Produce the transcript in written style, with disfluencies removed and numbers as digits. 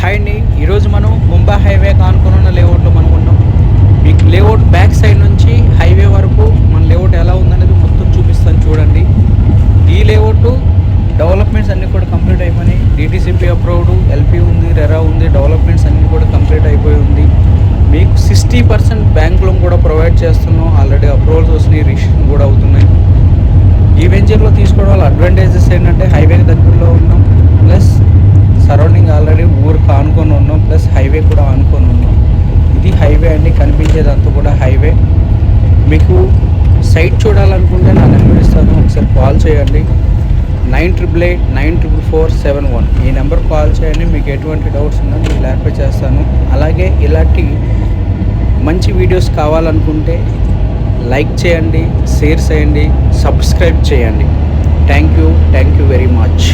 Hi అండి. ఈరోజు మనం ముంబై హైవే ఆనుకుని ఉన్న లేఅవుట్లో మనం ఉన్నాం. మీకు లేఅవుట్ బ్యాక్ సైడ్ నుంచి హైవే వరకు మన లేఅవుట్ ఎలా ఉందనేది మొత్తం చూపిస్తాను చూడండి. ఈ లేఅవుట్ డెవలప్మెంట్స్ అన్నీ కూడా కంప్లీట్ అయిపోయినాయి. డిటీసీపీ అప్రూవ్డ్, ఎల్పీ ఉంది, రెరా ఉంది. డెవలప్మెంట్స్ అన్నీ కూడా కంప్లీట్ అయిపోయి ఉంది. మీకు 60% బ్యాంక్ లోన్ కూడా ప్రొవైడ్ చేస్తున్నాం. ఆల్రెడీ అప్రూవల్స్ వస్తున్నాయి, రిజిస్ట్రేషన్ కూడా అవుతున్నాయి. ఈ వెంచర్లో తీసుకోవడం వల్ల అడ్వాంటేజెస్ ఏంటంటే హైవేకి దగ్గరలో ఉన్నాం, ప్లస్ సరౌండింగ్ ఆల్రెడీ ఊరికి ఆనుకొని ఉన్నాం, ప్లస్ హైవే కూడా ఆనుకొని ఉన్నాం. ఇది హైవే అండి, కనిపించేదంతా కూడా హైవే. మీకు సైట్ చూడాలనుకుంటే నా నెంబర్ ఇస్తాను, ఒకసారి కాల్ చేయండి. 9888944471 ఈ నెంబర్ కాల్ చేయండి. మీకు ఎటువంటి డౌట్స్ ఉన్నా నేను క్లారిఫై చేస్తాను. అలాగే ఇలాంటి మంచి వీడియోస్ కావాలనుకుంటే లైక్ చేయండి, షేర్ చేయండి, సబ్స్క్రైబ్ చేయండి. Thank you very much.